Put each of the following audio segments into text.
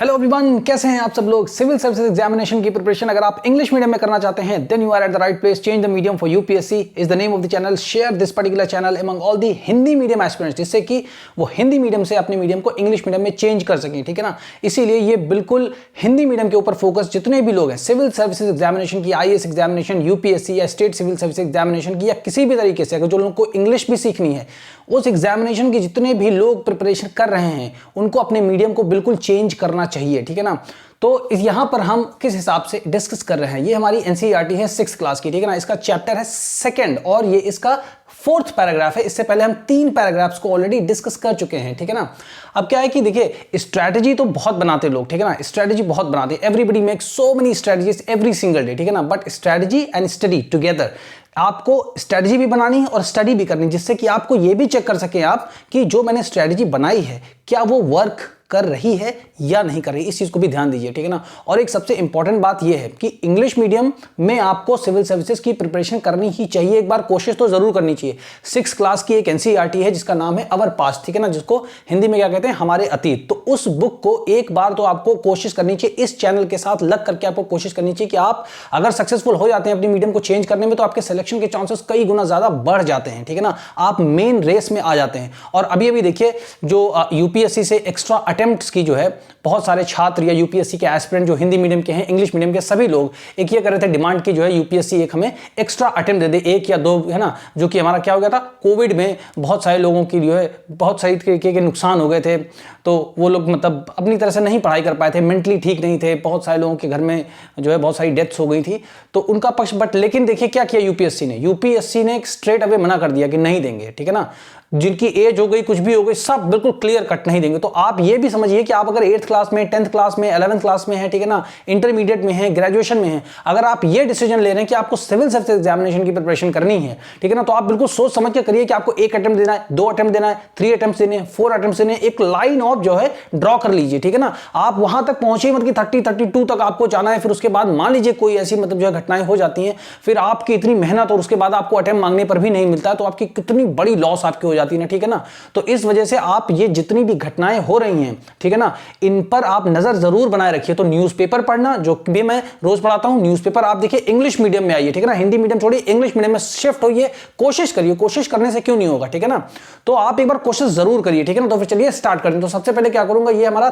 Hello everyone, कैसे हैं आप सब लोग। सिविल सर्विसेज एग्जामिनेशन की प्रिपरेशन अगर आप इंग्लिश मीडियम में करना चाहते हैं then you are at the right place. Change the medium for UPSC is the name of the channel. Share this particular channel among all the Hindi medium aspirants, जिससे कि वो हिंदी मीडियम से अपने मीडियम को इंग्लिश मीडियम में change कर सकें, ठीक है ना। इसीलिए ये बिल्कुल हिंदी मीडियम के ऊपर फोकस जितने भी लोग हैं सिविल सर्विसेज एग्जामिनेशन की, आईएएस एग्जामिनेशन, यूपीएससी या स्टेट सिविल सर्विस एग्जामिनेशन की, या किसी भी तरीके से अगर जो लोगों को इंग्लिश भी सीखनी है, उस एग्जामिनेशन के जितने भी लोग प्रिपरेशन कर रहे हैं उनको अपने मीडियम को बिल्कुल चेंज करना चाहिए, ठीक है ना। तो यहां पर हम किस हिसाब से डिस्कस कर रहे हैं, ये हमारी एनसीईआरटी है 6th क्लास की, ठीक है ना। इसका चैप्टर है 2nd और ये इसका 4th पैराग्राफ है। इससे पहले हम 3 पैराग्राफ्स को ऑलरेडी डिस्कस कर चुके हैं, ठीक है ना। अब क्या है कि देखिए, स्ट्रैटेजी तो बहुत बनाते लोग, ठीक है ना। स्ट्रैटेजी बहुत बनाते, everybody make so many strategies every single day, ठीक है ना। But strategy and study together, आपको स्ट्रैटेजी भी बनानी है और स्टडी भी करनी है, जिससे कि आपको यह भी चेक कर सकें आप कि जो मैंने स्ट्रैटेजी बनाई है क्या वो वर्क कर रही है या नहीं कर रही। इस चीज को भी ध्यान दीजिए, ठीक है ना। और एक सबसे इंपॉर्टेंट बात यह है कि इंग्लिश मीडियम में आपको सिविल सर्विसेज की प्रिपरेशन करनी ही चाहिए, एक बार कोशिश तो जरूर करनी चाहिए। 6th क्लास की एक एनसीईआरटी है जिसका नाम है अवर पास्ट, ठीक है ना, जिसको हिंदी में क्या कहते हैं, हमारे अतीत। तो उस बुक को एक बार तो आपको कोशिश करनी चाहिए, इस चैनल के साथ लग करके आपको कोशिश करनी चाहिए कि आप अगर सक्सेसफुल हो जाते हैं अपनी मीडियम को चेंज करने में, तो आपके सिलेक्शन के चांसेस कई गुना ज्यादा बढ़ जाते हैं, ठीक है ना। आप मेन रेस में आ जाते हैं। और अभी अभी देखिए, जो यूपीएससी से एक्स्ट्रा अटेम्प्ट्स की जो है, बहुत सारे छात्र या यूपीएससी के एस्पिरेंट जो हिंदी मीडियम के हैं, इंग्लिश मीडियम के सभी लोग एक ये कर रहे थे डिमांड की जो है यूपीएससी एक हमें एक्स्ट्रा अटेम्प्ट दे दे, 1 या 2, है ना। जो कि हमारा क्या हो गया था, कोविड में बहुत सारे लोगों की जो है बहुत सारी तरीके के नुकसान हो गए थे, तो वो लोग मतलब अपनी तरह से नहीं पढ़ाई कर पाए थे, मेंटली ठीक नहीं थे, बहुत सारे लोगों के घर में जो है बहुत सारी डेथ्स हो गई थी, तो उनका पक्ष। बट लेकिन देखिए क्या किया यूपीएससी ने स्ट्रेट अवे मना कर दिया कि नहीं देंगे, ठीक है ना। जिनकी एज हो गई, कुछ भी हो गई, सब बिल्कुल क्लियर कट नहीं देंगे। तो आप ये भी समझिए कि आप अगर 8th क्लास में, 10th क्लास में, 11th क्लास में है, ठीक है ना, इंटरमीडिएट में है, ग्रेजुएशन में है, अगर आप ये डिसीजन ले रहे हैं कि आपको सिविल सर्विस एग्जामिनेशन की प्रिपरेशन करनी है, ठीक है ना, तो आप बिल्कुल सोच समझ के करिए कि आपको 1 अटेम्प्ट देना है, 2 अटेम्प्ट देना है, 3 अटेम्प्ट देने हैं, 4 अटेम्प्ट देने हैं। एक लाइन ऑफ जो है ड्रॉ कर लीजिए, ठीक है ना। आप वहां तक पहुंचे मतलब कि 32 तक आपको जाना है। फिर उसके बाद मान लीजिए कोई ऐसी मतलब जो है घटनाएं हो जाती हैं, फिर आपकी इतनी मेहनत और उसके बाद आपको अटेम्प्ट मांगने पर भी नहीं मिलता है, तो आपकी कितनी बड़ी लॉस आपकी हो जाती है ना, ठीक है ना। तो इस वजह से आप ये जितनी भी घटनाएं हो रही हैं, ठीक है ना, इन पर आप नजर जरूर बनाए रखिए। तो न्यूज़पेपर पढ़ना, जो भी मैं रोज पढ़ाता हूं, न्यूज़पेपर आप देखिए, इंग्लिश मीडियम में आइए, ठीक है ना। हिंदी मीडियम छोड़िए, इंग्लिश मीडियम में शिफ्ट होइए, कोशिश करिए। कोशिश करने से क्यों नहीं होगा, ठीक है ना। तो आप एक बार कोशिश जरूर करिए, ठीक है ना। तो फिर चलिए स्टार्ट करते हैं। तो सबसे पहले क्या करूंगा, ये हमारा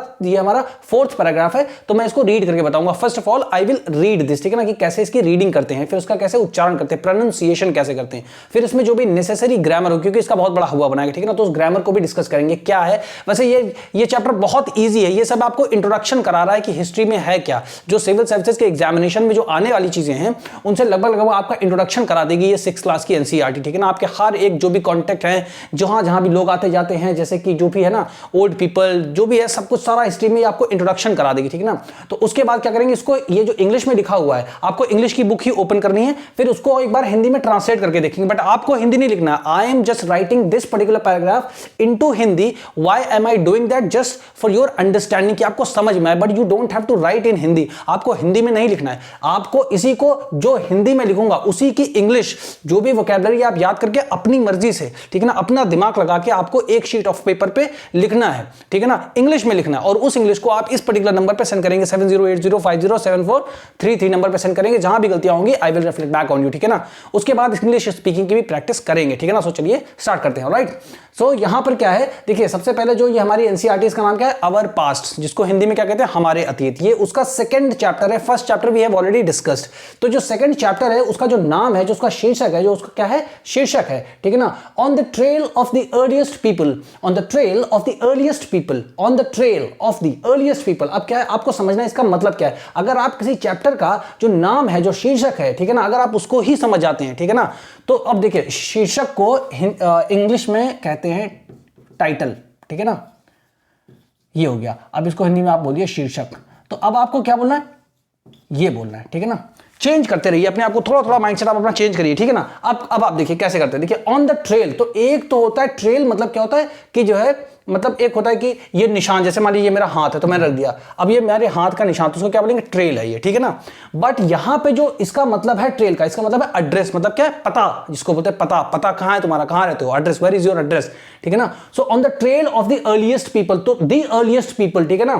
4th पैराग्राफ है, तो मैं इसको रीड करके बताऊंगा। First of all I will read this, ठीक है ना, कि कैसे इसकी रीडिंग करते हैं, फिर उसका कैसे उच्चारण करते हैं, प्रोनाउंसिएशन कैसे करते हैं, फिर इसमें जो भी नेसेसरी ग्रामर हो, क्योंकि इसका बहुत बड़ा हुआ बनाएगा, ठीक है ना, तो उस ग्रामर को भी डिस्कस करेंगे क्या है। वैसे ये चैप्टर बहुत इजी है, ये सब आपको इंट्रोडक्शन करा रहा है कि हिस्ट्री में है क्या, जो सिविल सर्विसेज के एग्जामिनेशन में जो आने वाली चीजें हैं उनसे लगभग आपका इंट्रोडक्शन करा देगी ये 6th क्लास की एनसीईआरटी, ठीक है ना। आपके हर एक जो भी कॉन्टेक्ट है, जहां भी लोग आते जाते हैं, जैसे कि जो भी है ना, ओल्ड पीपल, जो भी है, सब कुछ सारा हिस्ट्री में आपको इंट्रोडक्शन करा देगी, ठीक है ना। तो उसके बाद क्या करेंगे, इसको ये जो इंग्लिश में लिखा हुआ है, आपको इंग्लिश की बुक ही ओपन करनी है, फिर उसको एक बार हिंदी में ट्रांसलेट करके देखेंगे। बट आपको हिंदी नहीं लिखना है, I am just writing this particular paragraph into Hindi. Why am I doing that? Just for your understanding, कि आपको समझ में आए, but you don't have to write in Hindi. आपको हिंदी में नहीं लिखना है, आपको इसी को जो हिंदी में लिखूंगा उसी की इंग्लिश, जो भी वोकैबुलरी आप याद करके अपनी मर्जी से, ठीक है ना, अपना दिमाग लगा के आपको एक शीट ऑफ पेपर पे लिखना है, ठीक है ना, इंग्लिश में लिखना है। और उस इंग्लिश को आप इस पर्टिकुलर नंबर पे सेंड करेंगे, 7080507433 नंबर पे सेंड करेंगे। जहां भी गलतियां होंगी I will reflect back on you, ठीक है ना। उसके बाद इंग्लिश स्पीकिंग की भी प्रैक्टिस करेंगे, ठीक है ना। सो चलिए स्टार्ट करते हैं, राइट। सो यहां पर क्या है, देखिए सबसे पहले जो ये हमारी एनसीईआरटी, इसका नाम क्या है, अवर पास्ट, जिसको हिंदी में क्या कहते हैं, हमारे अतीत। ये उसका 2nd चैप्टर है। First chapter we have already discussed. तो जो 2nd चैप्टर है उसका जो नाम है, जो उसका शीर्षक है, जो उसका क्या है, शीर्षक है, ठीक है ना, on the trail of the earliest people, on the trail of the earliest people, on the trail of the earliest people. अब क्या है, आपको समझना है इसका मतलब क्या है। अगर आप किसी चैप्टर का जो नाम है, जो शीर्षक है, ठीक है ना, अगर आप उसको ही समझ जाते हैं, ठीक है ना, तो अब देखिए शीर्षक को इंग्लिश में कहते हैं टाइटल, ठीक है ना, ये हो गया। अब इसको हिंदी में आप बोलिए शीर्षक। तो अब आपको क्या बोलना है, ये बोलना है, ठीक है ना। चेंज करते रहिए अपने आप को, थोड़ा थोड़ा माइंडसेट आप अपना चेंज करिए, ठीक है ना। अब आप देखिए कैसे करते हैं। देखिए ऑन द ट्रेल, तो एक तो होता है ट्रेल, मतलब क्या होता है कि जो है, मतलब एक होता है कि ये निशान, जैसे मान लीजिए मेरा हाथ है तो मैंने रख दिया, अब ये मेरे हाथ का निशान, तो उसको क्या बोलेंगे, ट्रेल है ये, ठीक है ना। बट यहां पे जो इसका मतलब है ट्रेल का, इसका मतलब है एड्रेस, मतलब क्या है, पता, जिसको बोलते हैं पता। पता कहां है तुम्हारा, कहां रहते हो, address, where is your address, ठीक है ना। So on the trail of the earliest people, तो द अर्लीस्ट पीपल, ठीक है ना,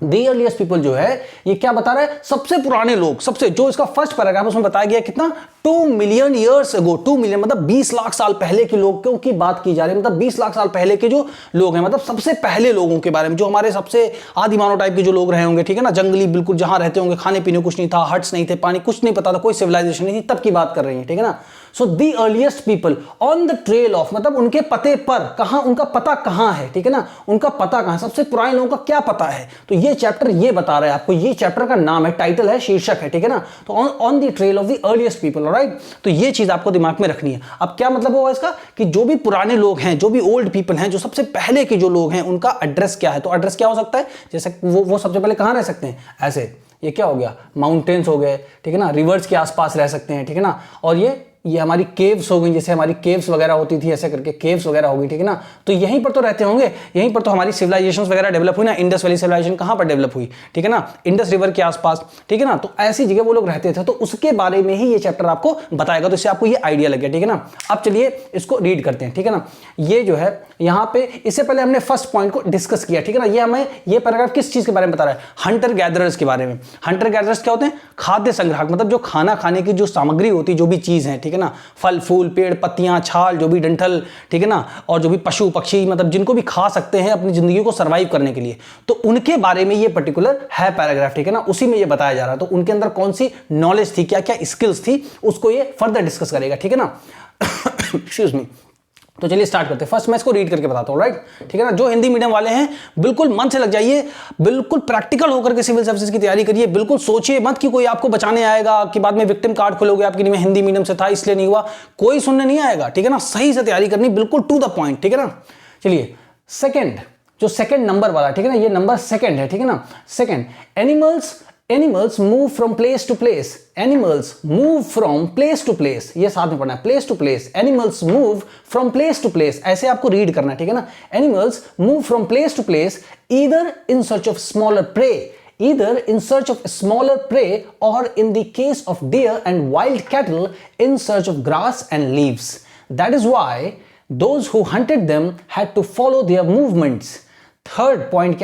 द अर्लीस्ट पीपल जो है ये क्या बता रहा है, सबसे पुराने लोग, सबसे जो इसका फर्स्ट पैराग्राफ उसमें बताया गया कितना 2 मिलियन ईयर्स अगो, 2 मिलियन मतलब 20 लाख साल पहले के लोगों की बात की जा रही है, मतलब 20 लाख साल पहले के जो लोग हैं, मतलब सबसे पहले लोगों के बारे में, जो हमारे सबसे आदि मानव टाइप के जो लोग रहे होंगे, ठीक है ना, जंगली बिल्कुल जहां रहते होंगे, खाने पीने कुछ नहीं था, हट्स नहीं थे, पानी कुछ नहीं पता था, कोई सिविलाइजेशन नहीं थी, तब की बात कर रही है, ठीक है ना। So the earliest people on the trail of, मतलब उनके पते पर, कहां उनका पता कहां है, ठीक है ना, उनका पता कहां, सबसे पुराने लोगों का क्या पता है, तो ये चैप्टर ये बता रहा है आपको, ये चैप्टर का नाम है, टाइटल है, शीर्षक है, ठीक है ना। तो on the trail of the earliest people, alright. तो ये चीज आपको दिमाग में रखनी है। अब क्या मतलब होगा इसका, कि जो भी पुराने लोग हैं, जो भी ओल्ड पीपल हैं, जो सबसे पहले के जो लोग हैं, उनका एड्रेस क्या है, तो एड्रेस क्या हो सकता है, जैसे वो सबसे पहले कहां रह सकते हैं, ऐसे, ये क्या हो गया, माउंटेन्स हो गए, ठीक है ना, रिवर्स के आसपास रह सकते हैं, ठीक है ना, और ये हमारी केव्स हो गई, जैसे हमारी केव्स वगैरह होती थी, ऐसे करके केव्स वगैरह होगी, ठीक है ना, तो यहीं पर तो रहते होंगे, यहीं पर तो हमारी सिविलाइजेशंस वगैरह डेवलप हुई ना। इंडस वैली सिविलाइजेशन कहां पर डेवलप हुई, ठीक है ना, इंडस रिवर के आसपास, ठीक है ना, तो ऐसी जगह वो लोग रहते थे, तो उसके बारे में ही ये चैप्टर आपको बताएगा, तो इससे आपको ये आइडिया लग गया, ठीक है ना। अब चलिए इसको रीड करते हैं, ठीक है ना। ये जो है यहां पे, इससे पहले हमने फर्स्ट पॉइंट को डिस्कस किया, ठीक है ना। ये हमें ये पैराग्राफ किस चीज के बारे में बता रहा है, हंटर गैदरर्स के बारे में। हंटर गैदरर्स क्या होते हैं, खाद्य संग्राहक, मतलब जो खाना खाने की जो सामग्री होती है, जो भी चीज है, ठीक है ना, फल फूल पेड़ पत्तियां छाल, जो भी डंठल, ठीक है ना, और जो भी पशु पक्षी, मतलब जिनको भी खा सकते हैं अपनी जिंदगी को सर्वाइव करने के लिए, तो उनके बारे में ये पर्टिकुलर है पैराग्राफ, ठीक है ना, उसी में ये बताया जा रहा है। तो उनके अंदर कौन सी नॉलेज थी, क्या क्या स्किल्स थी, उसको ये फर्दर डिस्कस करेगा, ठीक है ना। Excuse me. तो चलिए स्टार्ट करते हैं। फर्स्ट मैं इसको रीड करके बताता हूँ, राइट, ठीक है ना। जो हिंदी मीडियम वाले हैं बिल्कुल मन से लग जाइए, बिल्कुल प्रैक्टिकल होकर के सिविल सर्विसेज की तैयारी करिए, बिल्कुल सोचिए मत कि कोई आपको बचाने आएगा, कि बाद में विक्टिम कार्ड खोलोगे आपकी, मैं हिंदी मीडियम से था इसलिए नहीं हुआ, कोई सुनने नहीं आएगा, ठीक है ना। सही से तैयारी करनी, बिल्कुल टू द पॉइंट, ठीक है ना। चलिए सेकेंड, जो सेकेंड नंबर वाला, ठीक है ना, ये नंबर सेकेंड है, ठीक है ना। Second, Animals move from place to place. Animals move from place to place. ये साथ में पढ़ना है, place to place. Animals move from place to place. ऐसे आपको रीड करना है, ठीक है ना। Animals move from place to place either in search of smaller prey. Either in search of smaller prey or in the case of deer and wild cattle in search of grass and leaves. That is why those who hunted them had to follow their movements. Third point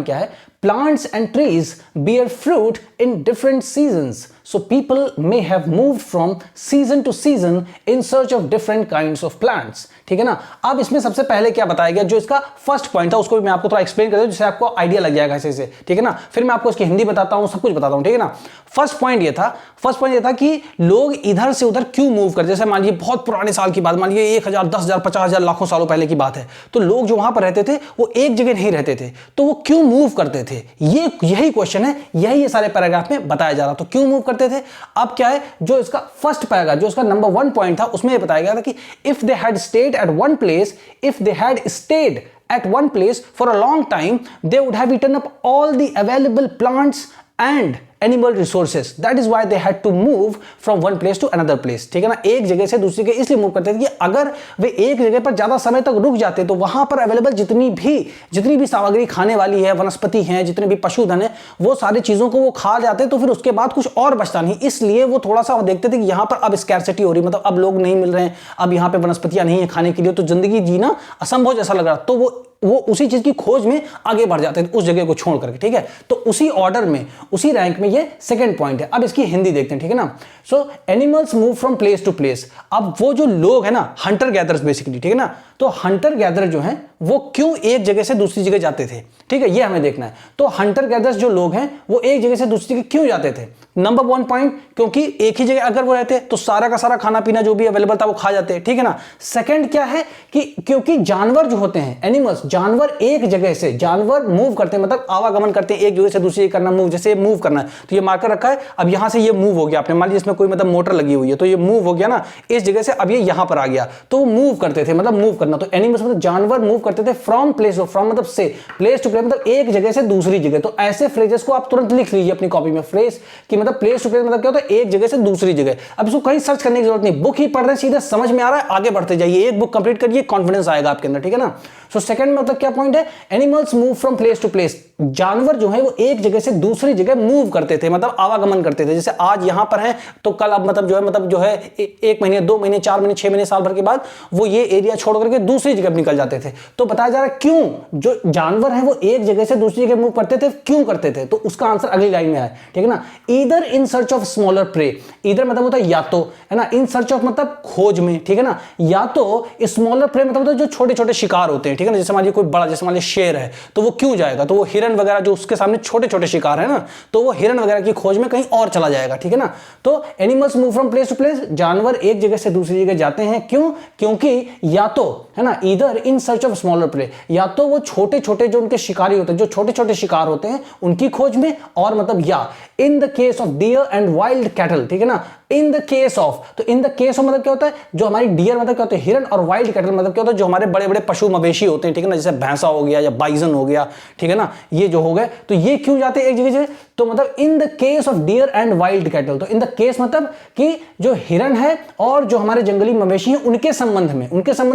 क्या है, plants and trees bear fruit in different seasons, so people may have moved from season to season in search of different kinds of plants, ठीक है ना। अब इसमें सबसे पहले क्या बताया गया, जो इसका फर्स्ट पॉइंट था उसको भी मैं आपको थोड़ा एक्सप्लेन कर दूं, जिससे आपको आइडिया लग जाएगा ऐसे से, ठीक है ना। फिर मैं आपको इसकी हिंदी बताता हूं, सब कुछ बताता हूं, ठीक है ना। फर्स्ट पॉइंट ये था कि लोग इधर से उधर क्यों मूव करते, जैसे मान लीजिए बहुत पुराने साल की बात, मान लीजिए 1000, 10,000, 50,000 लाखों सालों पहले की बात है, तो लोग जो वहां पर रहते थे वो एक जगह नहीं रहते थे, तो वो क्यों मूव करते थे, यही क्वेश्चन है, यही ये सारे पैराग्राफ में बताया जा रहा। तो क्यों मूव करते थे। अब क्या है, जो इसका फर्स्ट पैराग्राफ, जो इसका नंबर 1 पॉइंट था, उसमें ये बताया गया था कि if they had stayed at one place, if they had stayed at one place for a long time, they would have eaten up all the available plants and animal resources, that is why they had to move from one place to another place, ठीक है ना। एक जगह से दूसरी जगह इसलिए move करते थे कि अगर वे एक जगह पर ज्यादा समय तक रुक जाते तो वहां पर अवेलेबल जितनी भी सामग्री खाने वाली है, वनस्पति हैं, जितने भी पशुधन है, वो सारी चीजों को वो खा जाते, तो फिर उसके बाद कुछ और बचता नहीं। इसलिए वो थोड़ा सा देखते थे कि यहाँ पर अब स्कैरसिटी हो रही, मतलब अब लोग नहीं मिल रहे हैं, अब यहाँ पे वनस्पतियां नहीं है खाने के लिए, तो जिंदगी जीना असंभव जैसा लग रहा, तो वो उसी चीज की खोज में आगे बढ़ जाते थे उस जगह को छोड़ करके, ठीक है। तो उसी ऑर्डर में, उसी रैंक में ये सेकंड पॉइंट है। अब इसकी हिंदी देखते हैं, ठीक है ना। So animals move from place to place. अब वो जो लोग हैं ना, हंटर गैदर्स बेसिकली, ठीक है ना, तो हंटर गैदर जो हैं वो क्यों एक जगह से दूसरी जगह जाते थे, ठीक है, ये हमें देखना है। तो हंटर गैदर्स जो लोग हैं वो एक जगह से दूसरी जगह क्यों जाते थे। नंबर 1 पॉइंट, क्योंकि एक ही जगह अगर वो रहते तो सारा का सारा खाना पीना जो भी अवेलेबल था वो खा जाते, ठीक है ना। सेकंड क्या है कि क्योंकि जानवर जो होते हैं, एनिमल्स, जानवर एक जगह से, जानवर मूव करते हैं, मतलब आवागमन करते हैं, एक जगह से दूसरी जगह करना, मूव, जैसे मूव करना है तो ये मार्कर रखा है, अब यहां से ये मूव हो गया, आपने मान लीजिए इसमें कोई मतलब मोटर लगी हुई है तो ये मूव हो गया ना इस जगह से, अब ये यहां पर आ गया, तो वो मूव करते थे, मतलब मूव करना। तो एनिमल्स मतलब जानवर मूव करते थे फ्रॉम प्लेस, फ्रॉम मतलब से, प्लेस टू प्लेस मतलब एक जगह से दूसरी जगह। तो ऐसे फ्रेजेस को आप तुरंत लिख लीजिए अपनी कॉपी में, फ्रेज कि मतलब प्लेस टू प्लेस मतलब क्या होता है, एक जगह से दूसरी जगह। अब इसको कहीं सर्च करने की जरूरत नहीं, बुक ही पढ़ रहे हैं, सीधे समझ में आ रहा है, आगे बढ़ते जाइए, एक बुक कंप्लीट करिए, कॉन्फिडेंस आएगा आपके अंदर, ठीक है ना। सो सेकंड मतलब क्या पॉइंट है, animals move from place to place, जानवर जो है वो एक जगह से दूसरी जगह मूव करते थे, मतलब आवागमन करते थे। जैसे आज यहां पर है तो कल अब मतलब जो है 1 महीने 2 महीने 4 महीने 6 महीने साल भर के बाद वो ये एरिया छोड़ करके दूसरी जगह निकल जाते थे। तो बताया जा रहा है क्यों जो जानवर है वो एक जगह से दूसरी जगह मूव करते थे, क्यों करते थे, तो उसका आंसर अगली लाइन में है, ठीक है ना। Either in search of smaller prey, either मतलब होता है या तो, है ना, इन सर्च ऑफ मतलब खोज में, ठीक है ना, या तो स्मॉलर प्रे मतलब होता है जो छोटे छोटे शिकार होते हैं, ठीक है ना। जैसे मान लीजिए कोई बड़ा, जैसे मान लीजिए शेर है तो वो क्यों जाएगा, तो वो हिरन वगैरह जो उसके सामने छोटे छोटे शिकार है ना, तो वो हिरन वगैरह की खोज में कहीं और चला जाएगा, ठीक है ना। तो animals move from place to place, जानवर एक जगह से दूसरी जगह जाते हैं, क्यों, क्योंकि या तो, है ना, either in search of smaller prey, या तो वो छोटे छोटे जो उनके शिकारी होते हैं, जो छोटे छोटे शिकार होते हैं उनकी खोज में, और मतलब या in the case of dear and wild cattle, ठीक है ना, इन द केस ऑफ, तो इन द केस ऑफ मतलब क्या होता है, जो हमारी डियर मतलब क्या होता है हिरन, और वाइल्ड कैटल मतलब क्या होता है जो हमारे बड़े बड़े पशु मवेशी होते हैं, ठीक है ना, जैसे भैंसा हो गया या बाइजन हो गया, ठीक है ना, ये जो हो गए, तो ये क्यों जाते हैं एक जगह से, तो मतलब in the case of dear and wild cattle, तो इन द केस मतलब कि जो हिरन है और जो हमारे जंगली मवेशी हैं उनके संबंध में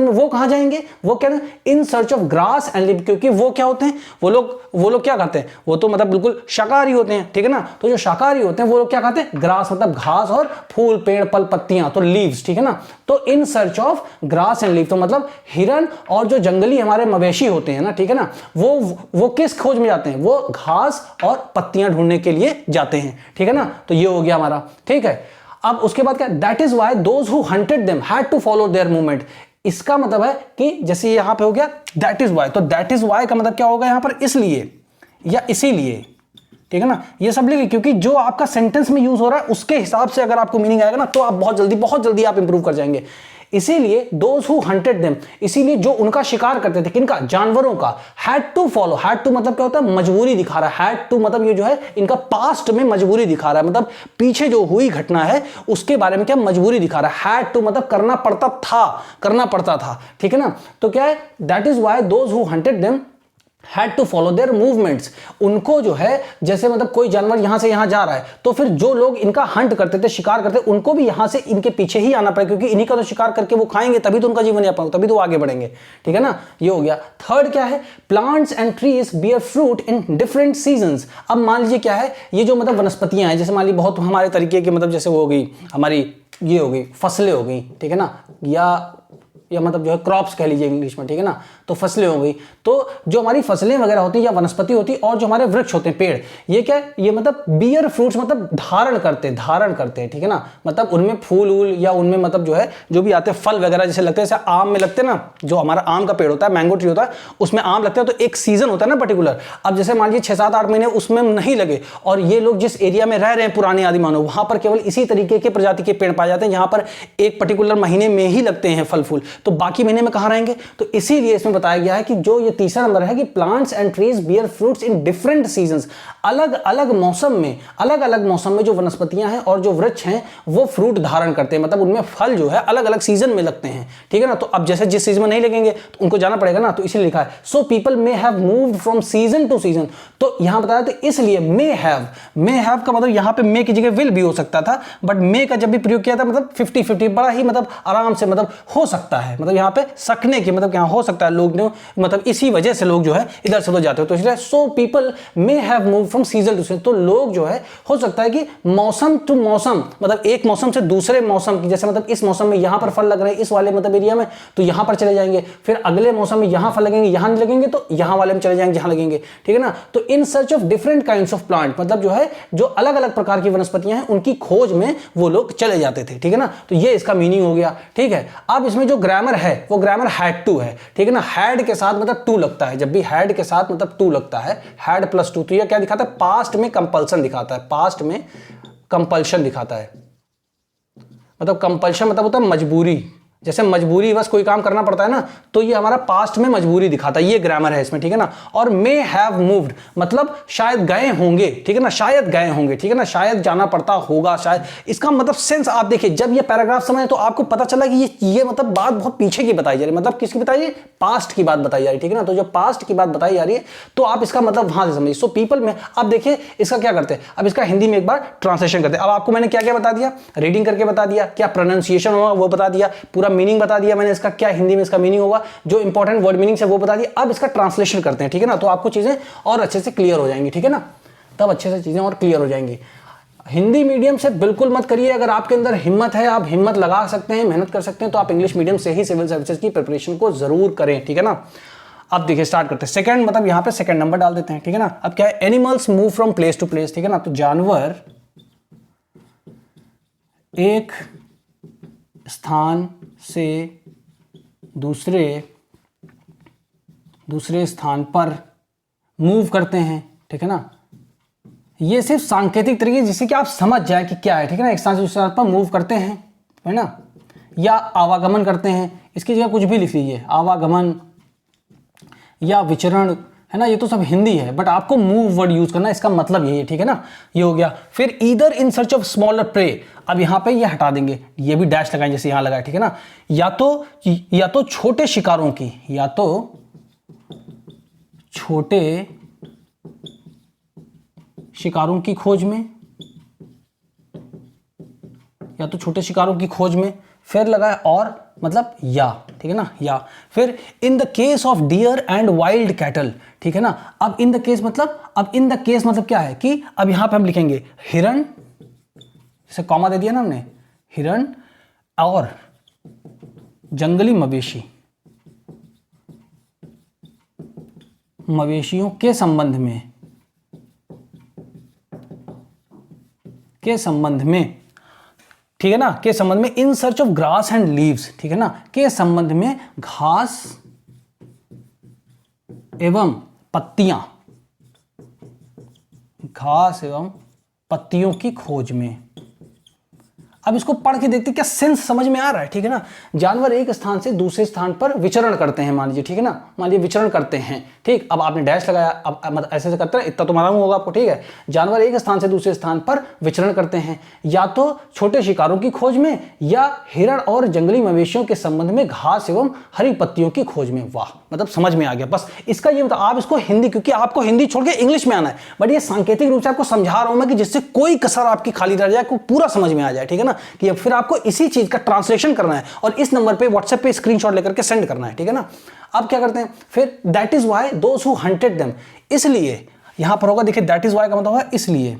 वो कहां जाएंगे, वो क्या, इन search of grass and leaf, क्योंकि वो क्या होते हैं, वो लोग क्या करते हैं, वो तो मतलब बिल्कुल शाकाहारी होते हैं, ठीक है ना। तो जो शाकाहारी होते हैं वो लोग क्या खाते हैं, ग्रास मतलब घास और फूल पेड़ पल पत्तियां, तो लीव्स, ठीक है ना। तो इन search of grass and leaf, तो मतलब हिरन और जो जंगली हमारे मवेशी होते हैं ना, ठीक है ना, वो किस खोज में जाते हैं, वो घास और पत्तियां ढूंढने के लिए जाते हैं, ठीक है ना। तो ये हो गया हमारा, ठीक है। अब उसके बाद क्या, that is why those who hunted them had to follow their movement, इसका मतलब है कि जैसे यहां पे हो गया दैट इज वाई, तो दैट इज वाई का मतलब क्या होगा यहां पर, इसलिए या इसीलिए, ठीक है ना, ये सब लिखिए, क्योंकि जो आपका सेंटेंस में यूज हो रहा है उसके हिसाब से अगर आपको मीनिंग आएगा ना तो आप बहुत जल्दी आप इंप्रूव कर जाएंगे। इसीलिए दोज हु हंटेड देम, इसीलिए जो उनका शिकार करते थे, किनका, जानवरों का, had to follow, had to मतलब क्या होता है, मजबूरी दिखा रहा है, हैड टू मतलब ये जो है इनका पास्ट में मजबूरी दिखा रहा है, मतलब पीछे जो हुई घटना है उसके बारे में क्या मजबूरी दिखा रहा है, हैड टू मतलब करना पड़ता था, ठीक है ना। तो क्या है, that is why those who hunted them had to follow their movements, उनको जो है जैसे मतलब कोई जानवर यहां से यहां जा रहा है तो फिर जो लोग इनका हंट करते थे, शिकार करते थे, उनको भी यहां से इनके पीछे ही आना पड़ेगा, क्योंकि इन्हीं का तो शिकार करके वो खाएंगे तभी तो उनका जीवन यापन, तभी तो आगे बढ़ेंगे, ठीक है ना। ये हो गया। थर्ड क्या है, plants and trees bear fruit in different seasons. अब मान लीजिए क्या है, ये जो मतलब वनस्पतियां हैं, जैसे मान लीजिए बहुत हमारे तरीके की, मतलब जैसे वो हो गई हमारी, ये हो गई फसलें हो गई, ठीक है ना, या मतलब जो है क्रॉप्स कह लीजिए इंग्लिश में, ठीक है ना, तो फसलें हो गई। तो जो हमारी फसलें वगैरह होती है या वनस्पति होती है और जो हमारे वृक्ष होते हैं, पेड़, ये क्या है, ये मतलब बियर फ्रूट्स मतलब धारण करते हैं, ठीक है ना, मतलब उनमें फूल वूल या उनमें मतलब जो है जो भी आते हैं फल वगैरह जैसे लगते हैं, जैसे आम में लगते हैं ना, जो हमारा आम का पेड़ होता है, मैंगो ट्री होता है, उसमें आम लगता है, तो एक सीजन होता है ना पर्टिकुलर। अब जैसे मान लीजिए 6-7-8 महीने उसमें नहीं लगे, और ये लोग जिस एरिया में रह रहे हैं पुराने आदि मानव, वहां पर केवल इसी तरीके के प्रजाति के पेड़ पाए जाते हैं जहां पर एक पर्टिकुलर महीने में ही लगते हैं फल फूल, तो बाकी महीने में कहां रहेंगे। तो इसीलिए इसमें बताया गया है कि जो ये तीसरा नंबर है कि plants and trees bear fruits in different seasons, अलग अलग मौसम में जो वनस्पतियां हैं और जो वृक्ष हैं वो फ्रूट धारण करते हैं, मतलब उनमें फल जो है अलग अलग सीजन में लगते हैं, ठीक है ना। तो अब जैसे जिस सीजन में नहीं लगेंगे तो उनको जाना पड़ेगा ना, तो इसलिए लिखा है so people may have moved from season two season. तो यहां बताया तो इसलिए मे हैव का मतलब यहां पे मे की जगह विल भी हो सकता था, बट मे का जब भी प्रयोग किया था मतलब 50-50 बड़ा ही मतलब आराम से मतलब हो सकता है, मतलब यहां पे सकने की मतलब यहां हो सकता है, लोग ने मतलब इसी वजह से लोग जो है इधर से उधर जाते हो, तो इसलिए so people may have moved from season two season. तो लोग जो है हो सकता है कि मौसम टू मौसम, मतलब एक मौसम से दूसरे मौसम की, जैसे मतलब इस मौसम में यहां पर फल लग रहे हैं इस वाले मतलब एरिया में, तो यहां पर चले जाएंगे, फिर अगले मौसम में यहां फल लगेंगे, यहां नहीं लगेंगे तो यहां वाले में चले जाएंगे जहां लगेंगे, ठीक है ना। तो इन search of different kinds of plant, मतलब जो है जो अलग अलग प्रकार की वनस्पतियां हैं उनकी खोज में वो लोग चले जाते थे, ठीक है ना। तो ये इसका मीनिंग हो गया, ठीक है। अब इसमें जो ग्रामर है वो ग्रामर हैड टू है, ठीक है ना। हैड के साथ मतलब टू लगता है, जब भी हैड के साथ मतलब टू लगता है, हैड प्लस टू, तो ये क्या दिखाता है, पास्ट में कंपल्सन दिखाता है, पास्ट में कंपल्शन दिखाता है, मतलब कंपल्शन मतलब होता है मजबूरी, जैसे मजबूरी बस कोई काम करना पड़ता है ना, तो ये हमारा पास्ट में मजबूरी दिखाता है, ये ग्रामर है इसमें, ठीक है ना। और मे हैव मूव्ड मतलब शायद गए होंगे, ठीक है ना, शायद गए होंगे, ठीक है ना, शायद जाना पड़ता होगा, शायद। इसका मतलब सेंस आप देखिए, जब ये पैराग्राफ समझे तो आपको पता चला कि ये मतलब बात बहुत पीछे की बताई जा रही है, मतलब किसकी बताई है, पास्ट की बात बताई जा रही है, ठीक है ना। तो जब पास्ट की बात बताई जा रही है तो आप इसका मतलब वहां से समझिए। सो पीपल में अब देखिए इसका क्या करते हैं, अब इसका हिंदी में एक बार ट्रांसलेशन करते हैं। अब आपको मैंने क्या क्या बता दिया, रीडिंग करके बता दिया, क्या प्रोनाउंसिएशन होगा वो बता दिया, पूरा पूरा मीनिंग बता दिया मैंने इसका, क्या हिंदी में इसका मीनिंग होगा, जो इंपॉर्टेंट वर्ड मीनिंग है वो बता दिया। अब इसका ट्रांसलेशन करते हैं, ठीक है ना, तो आपको चीजें और अच्छे से क्लियर हो जाएंगी, ठीक है ना, तब अच्छे से चीजें और क्लियर हो जाएंगी। हिंदी मीडियम से बिल्कुल मत करिए, अगर आपके अंदर हिम्मत है, आप हिम्मत लगा सकते हैं, मेहनत कर सकते हैं, तो आप इंग्लिश मीडियम से ही सिविल सर्विसेज की प्रिपरेशन को जरूर करें, ठीक है ना। अब देखिए स्टार्ट करते हैं। सेकंड मतलब यहां पे सेकंड नंबर डाल देते हैं, ठीक है ना। अब क्या है, animals move from place to place, ठीक है ना, तो जानवर एक स्थान से दूसरे स्थान पर मूव करते हैं, ठीक है ना। ये सिर्फ सांकेतिक तरीके जिससे कि आप समझ जाए कि क्या है, ठीक है ना। एक स्थान से दूसरे स्थान पर मूव करते हैं, है ना, या आवागमन करते हैं, इसकी जगह कुछ भी लिख लीजिए, आवागमन या विचरण, है ना, ये तो सब हिंदी है, बट आपको मूव वर्ड यूज करना, इसका मतलब यही है, ठीक है ना। ये हो गया। फिर either in search of smaller prey, अब यहां पे ये हटा देंगे, ये भी डैश लगाएं जैसे यहां लगा है, ठीक है ना। या तो छोटे शिकारों की, या तो छोटे शिकारों की खोज में, या तो छोटे शिकारों की खोज में, फिर लगा है और मतलब या, ठीक है ना, या। फिर in the case of dear and wild cattle, ठीक है ना। अब इन द केस मतलब क्या है कि अब यहां पे हम लिखेंगे हिरण, जैसे कॉमा दे दिया ना हमने, हिरण और जंगली मवेशियों के संबंध में, ठीक है ना, के संबंध में, इन search of grass and leaves, ठीक है ना, के संबंध में घास एवं पत्तियों की खोज में। अब इसको पढ़ के देखते क्या सेंस समझ में आ रहा है, ठीक है ना। जानवर एक स्थान से दूसरे स्थान पर विचरण करते हैं, मान लीजिए, ठीक है ना, मान लीजिए विचरण करते हैं, ठीक। अब आपने डैश लगाया, अब मतलब ऐसे करते हैं, इतना तो मालूम होगा आपको, ठीक है। जानवर एक स्थान से दूसरे स्थान पर विचरण करते हैं, या तो छोटे शिकारों की खोज में, या हिरण और जंगली मवेशियों के संबंध में घास एवं हरी पत्तियों की खोज में। वाह, मतलब समझ में आ गया। बस इसका ये मतलब आप इसको हिंदी, क्योंकि आपको हिंदी छोड़ के इंग्लिश में आना है, बट ये सांकेतिक रूप से आपको समझा रहा हूं मैं कि जिससे कोई कसर आपकी खाली रह जाए, को पूरा समझ में आ जाए, ठीक है ना। कि फिर आपको इसी चीज का ट्रांसलेशन करना है और इस नंबर पे व्हाट्सएप पे स्क्रीनशॉट लेकर के सेंड करना है, ठीक है ना। अब क्या करते हैं फिर, that is why those who hunted them, इसलिए यहां पर होगा, देखिए दैट इज वाई का मतलब होगा इसलिए,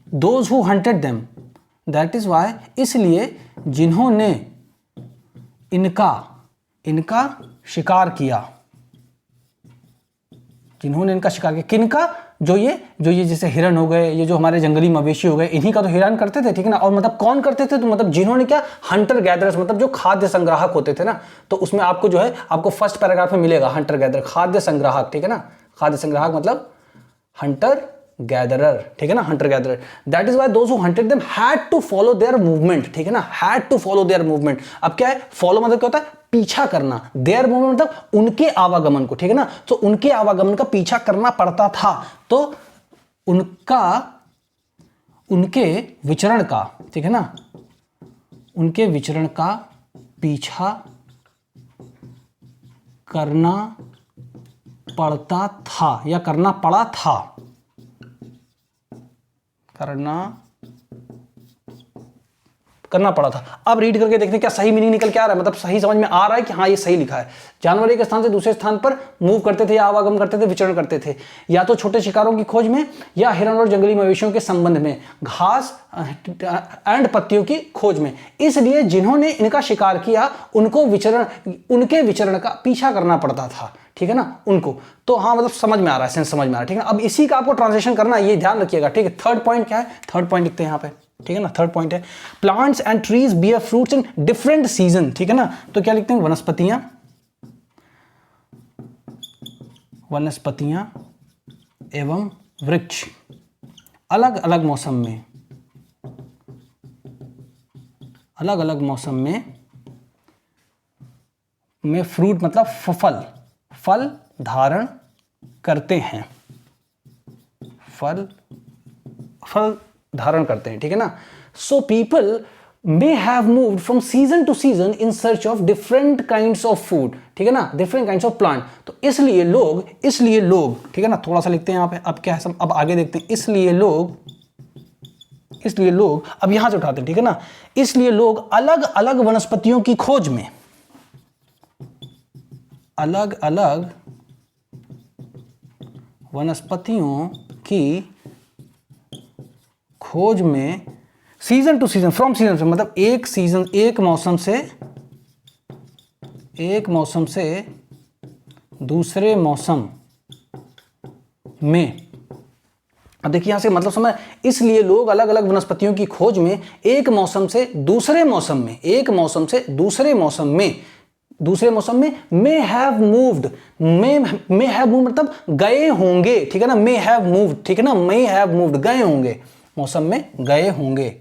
those who hunted them, that is why इसलिए जिन्होंने इनका शिकार किया, किनका, जो ये जैसे हिरण हो गए, ये जो हमारे जंगली मवेशी हो गए, इन्हीं का तो हिरण करते थे, ठीक है ना। और मतलब कौन करते थे, तो मतलब जिन्होंने क्या, हंटर गैदरर्स, मतलब जो खाद्य संग्राहक होते थे ना, तो उसमें आपको जो है आपको फर्स्ट पैराग्राफ में मिलेगा हंटर गैदर, खाद्य संग्राहक, ठीक है ना। खाद्य संग्राहक मतलब हंटर गैदरर, ठीक है ना, hunter gatherer. That is why those who hunted them had to follow their movement, ठीक है ना, had to follow their movement. अब क्या है, फॉलो मतलब क्या होता है, पीछा करना, देयर मूवमेंट मतलब उनके आवागमन को, ठीक है ना। तो उनके आवागमन का पीछा करना पड़ता था, तो उनके विचरण का, ठीक है ना, उनके विचरण का पीछा करना पड़ता था, या करना पड़ा था, करना पड़ा था। अब रीड करके देखते हैं क्या सही मीनिंग निकल के आ रहा है, मतलब सही समझ में आ रहा है कि हाँ ये सही लिखा है। जानवर एक स्थान से दूसरे स्थान पर मूव करते थे, या आवागमन करते थे, विचरण करते थे, या तो छोटे शिकारों की खोज में, या हिरण और जंगली मवेशियों के संबंध में, घास एंड पत्तियों की खोज में। इसलिए जिन्होंने इनका शिकार किया उनके विचरण का पीछा करना पड़ता था, ठीक है ना, उनको। तो हाँ मतलब समझ में आ रहा है, सेंस समझ में आ रहा है, ठीक है। अब इसी का आपको ट्रांसलेशन करना है, ये ध्यान रखिएगा, ठीक है। थर्ड पॉइंट क्या है, थर्ड पॉइंट लिखते हैं यहाँ पे, ठीक है ना। थर्ड पॉइंट है plants and trees bear fruits in different season, ठीक है ना। तो क्या लिखते हैं, वनस्पतियां एवं वृक्ष अलग अलग मौसम में फ्रूट मतलब फल धारण करते हैं, फल धारण करते हैं, ठीक है ना। So people may have moved from season to season in search of different kinds of food, ठीक है ना, different kinds of plant। तो इसलिए लोग, ठीक है ना, थोड़ा सा लिखते हैं यहाँ पे। अब क्या है, अब आगे देखते हैं, इसलिए लोग इसलिए लोग, अब यहां से उठाते हैं, ठीक है ना, इसलिए लोग अलग अलग वनस्पतियों की खोज में, अलग अलग वनस्पतियों की खोज में season two season, from season से मतलब एक सीजन, एक मौसम से दूसरे मौसम में, अब देखिए यहां से मतलब समझ, इसलिए लोग अलग अलग वनस्पतियों की खोज में एक मौसम से दूसरे मौसम में, एक मौसम से दूसरे मौसम में, दूसरे मौसम में may have moved, may have moved मतलब गए होंगे, ठीक है ना, मे हैव मूव्ड, ठीक है ना, मे हैव मूव्ड गए होंगे, मौसम में गए होंगे।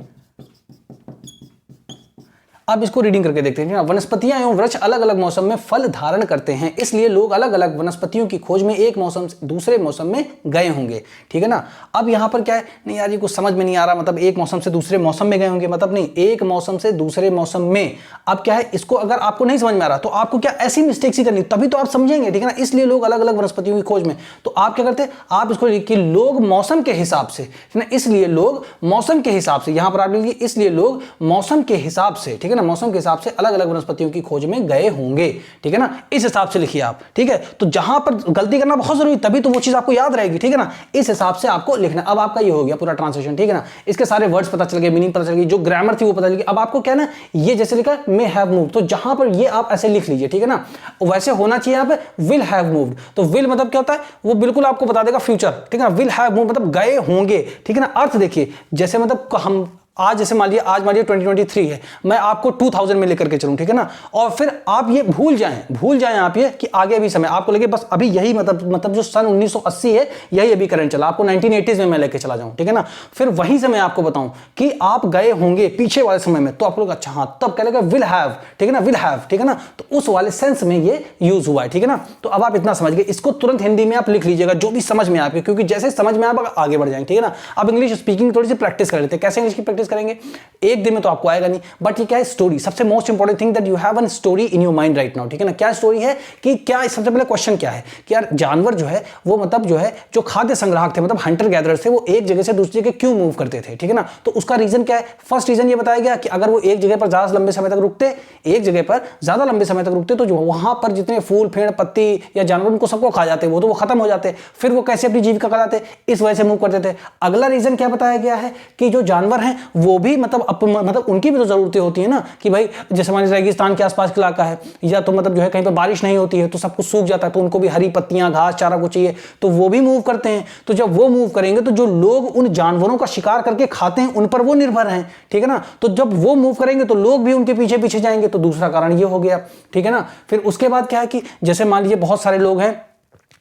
अब इसको रीडिंग करके देखते हैं। वनस्पतियां एवं वृक्ष अलग अलग मौसम में फल धारण करते हैं, इसलिए लोग अलग अलग वनस्पतियों की खोज में एक मौसम से दूसरे मौसम में गए होंगे, ठीक है ना। अब यहां पर क्या है, नहीं यार ये कुछ समझ में नहीं आ रहा, मतलब एक मौसम से दूसरे मौसम में गए होंगे, मतलब नहीं, एक मौसम से दूसरे मौसम में। अब क्या है, इसको अगर आपको नहीं समझ में आ रहा तो आपको क्या ऐसी मिस्टेक्स ही करनी, तभी तो आप समझेंगे, ठीक है ना। इसलिए लोग अलग अलग वनस्पतियों की खोज में, तो आप क्या करते हैं, आप इसको लिखिए लोग मौसम के हिसाब से, ठीक है ना, इसलिए लोग मौसम के हिसाब से, यहां पर आप लिखिए इसलिए लोग मौसम के हिसाब से, ठीक है ना, मौसम के हिसाब से अलग अलग वनस्पतियों की खोज में गए होंगे, ठीक है ना, इस हिसाब से लिखिए आप, ठीक है। तो जहां पर गलती करना बहुत जरूरी, तभी तो वो चीज आपको याद रहेगी, ठीक है ना, इस हिसाब से आपको लिखना। अब आपका ये हो गया पूरा ट्रांसलेशन, ठीक है ना, इसके सारे वर्ड्स पता चल गए, मीनिंग पता चल गई, जो ग्रामर थी वो पता चल गई। अब आपको क्या ना, ये जैसे लिखा मे हैव मूव्ड, तो जहां पर ये आप ऐसे लिख लीजिए, ठीक है ना, वैसे होना चाहिए यहाँ पे विल हैव मूव्ड। तो विल मतलब क्या होता है, वो बिल्कुल आपको बता देगा फ्यूचर, ठीक है ना, विल हैव मूव्ड मतलब गए होंगे, ठीक है ना। अर्थ देखिए, जैसे मतलब हम आज जैसे मान लीजिए 2023 है, मैं आपको 2000 में लेकर के चलूं, ठीक है ना, और फिर आप ये भूल जाएं आप ये कि आगे भी समय आपको लगे बस अभी यही मतलब जो सन 1980 है यही अभी करंट चला, आपको 1980s में मैं लेकर चला जाऊं, ठीक है ना, फिर वही समय आपको बताऊं कि आप गए होंगे पीछे वाले समय में, तो आप लोग अच्छा हाँ तब कह लेगा विल हैव, ठीक है ना, विल हैव, ठीक है ना, तो उस वाले सेंस में ये यूज हुआ है, ठीक है ना। तो अब आप इतना समझ गए, इसको तुरंत हिंदी में आप लिख लीजिएगा जो भी समझ में आपके, क्योंकि जैसे समझ में आप आगे बढ़ जाएंगे, ठीक है ना। अब इंग्लिश स्पीकिंग थोड़ी सी प्रैक्टिस कर लेते हैं, कैसे इंग्लिश की प्रैक्टिस करेंगे, एक दिन में तो आपको आएगा नहीं, बट ये क्या है, स्टोरी, सबसे most important thing that you have an story in your mind right now, ठीक है ना। क्या स्टोरी है कि क्या, सबसे पहले क्वेश्चन क्या है कि यार जानवर जो है वो मतलब जो है जो खाद्य संग्राहक थे, मतलब हंटर गैदरर्स थे, वो एक जगह से दूसरी जगह क्यों मूव करते थे, ठीक है ना। तो उसका रीजन क्या है, फर्स्ट रीजन ये बताया गया कि अगर वो एक जगह पर ज्यादा लंबे समय तक रुकते, एक जगह पर ज्यादा लंबे समय तक रुकते, तो जो वहां पर जितने फूल पेड़ पत्ती या जानवर उनको सबको खा जाते, वो तो वो खत्म हो जाते, फिर वो कैसे अपनी जीविका कराते, इस वजह से मूव करते थे। अगला रीजन क्या बताया गया है कि जो जानवर हैं वो भी मतलब उनकी भी तो जरूरतें होती है ना, कि भाई जैसे मान लीजिए रेगिस्तान के आसपास का इलाका है, या तो मतलब जो है कहीं पर बारिश नहीं होती है तो सब कुछ सूख जाता है, तो उनको भी हरी पत्तियां घास चारा कुछ चाहिए, तो वो भी मूव करते हैं। तो जब वो मूव करेंगे तो जो लोग उन जानवरों का शिकार करके खाते हैं उन पर वो निर्भर हैं, ठीक है ना। तो जब वो मूव करेंगे तो लोग भी उनके पीछे पीछे जाएंगे, तो दूसरा कारण ये हो गया, ठीक है ना। फिर उसके बाद क्या है कि जैसे मान लीजिए बहुत सारे लोग हैं,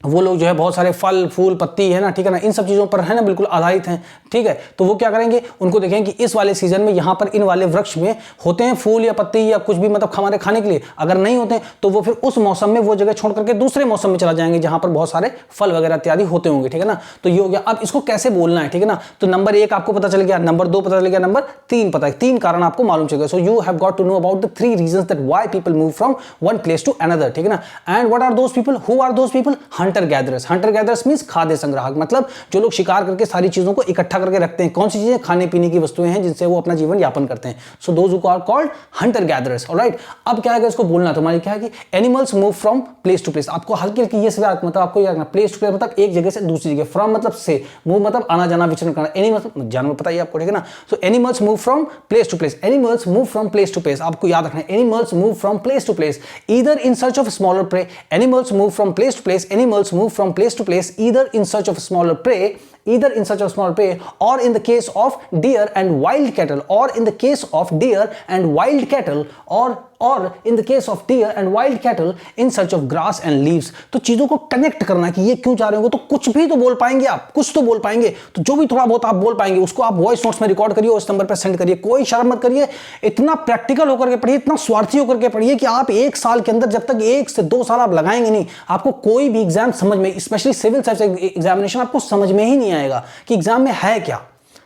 वो लोग जो है बहुत सारे फल फूल पत्ती है ना, ठीक है ना, इन सब चीजों पर है ना बिल्कुल आधारित हैं, ठीक है। तो वो क्या करेंगे, उनको देखेंगे कि इस वाले सीजन में यहाँ पर इन वाले वृक्ष में होते हैं फूल या पत्ती या कुछ भी मतलब हमारे खाने के लिए, अगर नहीं होते तो वो फिर उस मौसम में वो जगह छोड़ करके दूसरे मौसम में चला जाएंगे जहां पर बहुत सारे फल वगैरह इत्यादि होते होंगे, ठीक है ना। तो ये हो गया। अब इसको कैसे बोलना है, ठीक है ना। तो नंबर 1 आपको पता चल गया, नंबर 2 पता चल गया, नंबर 3 पता है, 3 कारण आपको मालूम चल गया। So you have got to know about the 3 reasons that why people move from one place to another, ठीक है ना। And what are those people, who are those people, hunter gatherers. Hunter gatherers means खाद्य संग्राहक, मतलब जो लोग शिकार करके सारी चीजों को इकट्ठा करके रखते हैं। कौन सी चीजें, खाने पीने की वस्तुएं हैं जिनसे वो अपना जीवन यापन करते हैं। So those who are called hunter gatherers, alright. अब क्या है इसको बोलना, तुम्हारी क्या है कि animals move from place to place. आपको हल्की हल्की ये मतलब आपको याद रखना, प्लेस टू प्लेस मतलब एक जगह से दूसरी जगह, फ्रॉम मतलब से, मूव मतलब आना जाना विचरण करना, एनिमल्स जानवर पता ही आपको, ठीक है ना। So animals move from place to place, animals move from place to place, आपको याद रखना है, animals move from place to place either in search of smaller prey, animals move from place to place, animals move from place to place either in search of smaller prey, either in search of small prey, or in the case of deer and wild cattle, or in the case of deer and wild cattle, or in the case of deer and wild cattle in search of grass and leaves। तो चीजों को connect करना कि ये क्यों जा रहे हो, तो कुछ भी तो बोल पाएंगे आप, कुछ तो बोल पाएंगे, तो जो भी थोड़ा बहुत आप बोल पाएंगे उसको आप वॉइस नोट्स में रिकॉर्ड करिए और इस नंबर पर सेंड करिए। कोई शर्म मत करिए, इतना प्रैक्टिकल होकर के पढ़िए, इतना स्वार्थी होकर के पढ़िए कि आप 1 साल के अंदर, जब तक 1 से 2 साल आप लगाएंगे नहीं, आपको कोई भी एग्जाम समझ में, स्पेशली सिविल सर्विस एग्जामिनेशन, आपको समझ में ही नहीं आएगा कि एग्जाम में है क्या,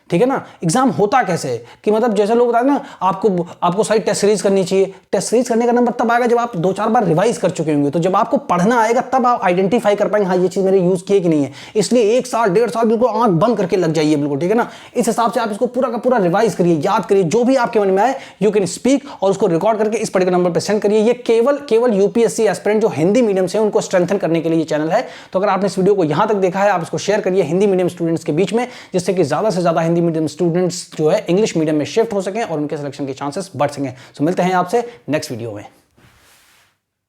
ठीक है ना। एग्जाम होता कैसे है कि मतलब जैसे लोग बताते हैं ना, आपको सारी टेस्ट सीरीज करनी चाहिए। टेस्ट सीरीज करने का नंबर तब आएगा जब आप 2-4 बार रिवाइज कर चुके होंगे। तो जब आपको पढ़ना आएगा तब आप आइडेंटिफाई कर पाएंगे, हाँ ये चीज मेरे यूज की है कि नहीं है। इसलिए 1 साल 1.5 साल बिल्कुल आंख बंद करके लग जाइए बिल्कुल, ठीक है ना। इस हिसाब से आप इसको पूरा का पूरा रिवाइज करिए, याद करिए, जो भी आपके मन में आए यू कैन स्पीक, और उसको रिकॉर्ड करके इस पर्टिकुलर नंबर पर सेंड करिए। ये केवल यूपीएससी एस्पिरेंट जो हिंदी मीडियम से उनको स्ट्रेंथन करने के लिए ये चैनल है। तो अगर आपने इस वीडियो को यहां तक देखा है, आप इसको शेयर करिए हिंदी मीडियम स्टूडेंट्स के बीच में, जिससे कि ज्यादा से ज्यादा हिंदी मीडियम स्टूडेंट्स जो है इंग्लिश मीडियम में शिफ्ट हो सकें और उनके सिलेक्शन के चांसेस बढ़ सकें। सो मिलते हैं आपसे नेक्स्ट वीडियो में।